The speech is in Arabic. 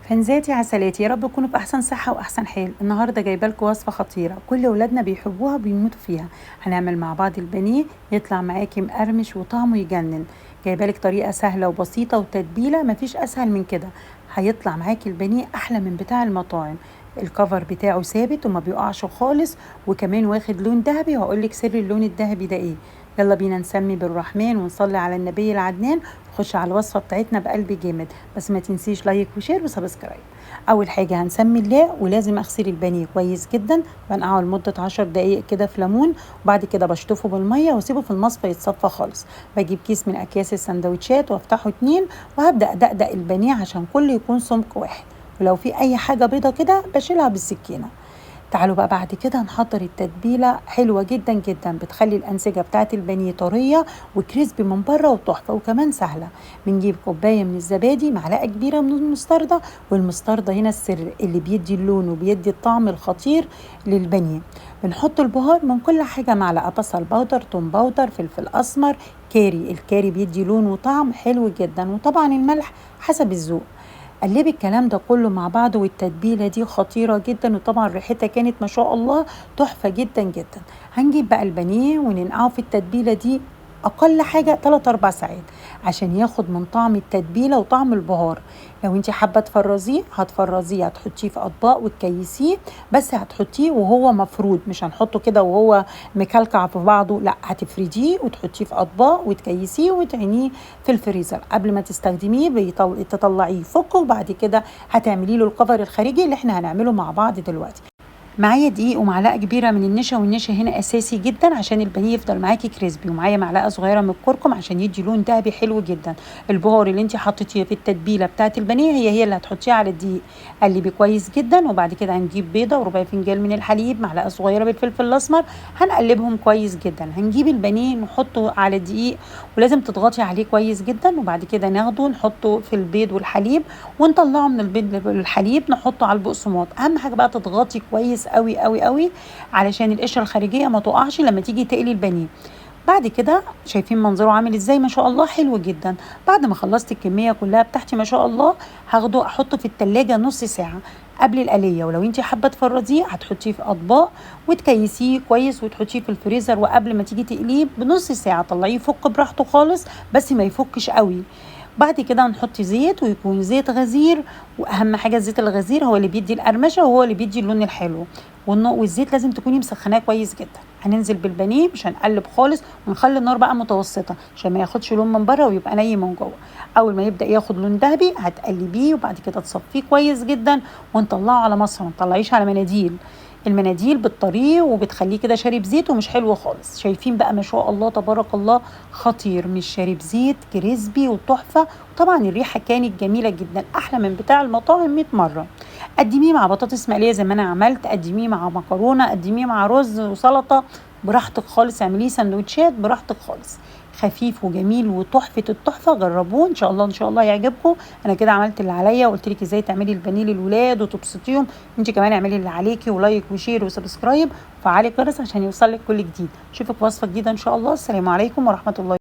فنزاتي عسلاتي، يا رب تكونوا في احسن صحه واحسن حال. النهارده جايبه لكم وصفه خطيره كل اولادنا بيحبوها وبيموتوا فيها. هنعمل مع بعض البانيه يطلع معاكي مقرمش وطعمه يجنن. جايبه لك طريقه سهله وبسيطه وتتبيله مفيش اسهل من كده. هيطلع معاكي البانيه احلى من بتاع المطاعم. الكفر بتاعه ثابت وما بيقعش خالص، وكمان واخد لون ذهبي، وهقول لك سر اللون الذهبي ده ايه. يلا بينا نسمي بالرحمن ونصلي على النبي العدنان. نخش على الوصفه بتاعتنا بقلب جامد، بس ما تنسيش لايك وشير وسبسكرايب. اول حاجه هنسمي الله، ولازم اغسل البانيه كويس جدا، بنقعه لمده 10 دقائق كده في ليمون، وبعد كده بشطفه بالميه واسيبه في المصفى يتصفى خالص. بجيب كيس من اكياس السندوتشات وافتحه اتنين، وهبدا ادقدق البانيه عشان كله يكون سمك واحد، ولو في اي حاجه بيضه كده بشيلها بالسكينه. تعالوا بقى بعد كده نحضر التتبيله حلوه جدا جدا، بتخلي الانسجه بتاعه البانيه طريه وكريسبي من بره وتحفه وكمان سهله. بنجيب كوبايه من الزبادي، معلقه كبيره من المستردة، والمستردة هنا السر اللي بيدي اللون وبيدي الطعم الخطير للبانيه. بنحط البهار من كل حاجه، معلقه بصل باودر، توم باودر، فلفل اسمر، كاري. الكاري بيدي لون وطعم حلو جدا، وطبعا الملح حسب الذوق. قلبي الكلام ده كله مع بعض، والتتبيله دي خطيره جدا، وطبعا ريحتها كانت ما شاء الله تحفه جدا جدا. هنجيب بقى البانيه وننقعه في التتبيله دي اقل حاجه 3 4 ساعات عشان ياخد من طعم التتبيله وطعم البهار. لو انت حابه تفرزيه هتفرزيه، هتحطيه في اطباق وتكيسيه، بس هتحطيه وهو مفرود، مش هنحطه كده وهو مكلكع في بعضه، لا، هتفرديه وتحطيه في اطباق وتكيسيه وتعينيه في الفريزر. قبل ما تستخدميه تطلعيه يفك، وبعد كده هتعملي له الكفر الخارجي اللي احنا هنعمله مع بعض دلوقتي. معايا دقيق ومعلقه كبيره من النشا، والنشا هنا اساسي جدا عشان البانيه يفضل معاكي كريسبي، ومعايا معلقه صغيره من الكركم عشان يدي لون دهبي حلو جدا. البهار اللي انت حطيتيه في التتبيله بتاعه البانيه هي اللي هتحطيها على الدقيق. قلبي كويس جدا، وبعد كده هنجيب بيضه وربع فنجان من الحليب، معلقه صغيره بالفلفل الاسمر، هنقلبهم كويس جدا. هنجيب البانيه نحطه على الدقيق، ولازم تضغطي عليه كويس جدا، وبعد كده ناخده نحطه في البيض والحليب، ونطلعه من البيض والحليب نحطه على البقسماط. اهم حاجه بقى تضغطي كويس قوي قوي قوي علشان القشره الخارجيه ما تقعش لما تيجي تقلي البانيه. بعد كده شايفين منظره عامل ازاي؟ ما شاء الله حلو جدا. بعد ما خلصت الكميه كلها بتاعتي ما شاء الله، هاخده احطه في التلاجة نص ساعه قبل القليه. ولو انت حابه تفرزيه هتحطيه في اطباق وتكيسيه كويس وتحطيه في الفريزر، وقبل ما تيجي تقليه بنص ساعه طلعيه يفك براحته خالص، بس ما يفكش قوي. بعد كده هنحط زيت، ويكون زيت غزير، واهم حاجه الزيت الغزير هو اللي بيدي القرمشه وهو اللي بيدي اللون الحلو. والزيت لازم تكوني مسخناه كويس جدا. هننزل بالبانيه، مش هنقلب خالص، ونخلي النار بقى متوسطه عشان ما ياخدش لون من بره ويبقى ني من جوه. اول ما يبدا ياخد لون ذهبي هتقلبيه، وبعد كده تصفيه كويس جدا ونطلعه على مصفى، ما تطلعيش على مناديل. المناديل بتطريه وبتخليه كده شارب زيت ومش حلو خالص. شايفين بقى ما شاء الله تبارك الله، خطير، مش شارب زيت، كريسبي وتحفه. وطبعا الريحه كانت جميله جدا، احلى من بتاع المطاعم 100 مره. قدميه مع بطاطس مقليه زي ما انا عملت، قدميه مع مكرونه، قدميه مع رز وسلطه، براحتك خالص. اعمليه سندوتشات براحتك خالص. خفيف وجميل وتحفه التحفه. جربوه ان شاء الله، ان شاء الله يعجبكم. انا كده عملت اللي عليا، وقلت لك ازاي تعملي البانيه للولاد وتبسطيهم. انت كمان اعملي اللي عليكي، ولايك وشير وسبسكرايب وفعلي الجرس عشان يوصلك كل جديد. اشوفك في وصفه جديده ان شاء الله. السلام عليكم ورحمه الله.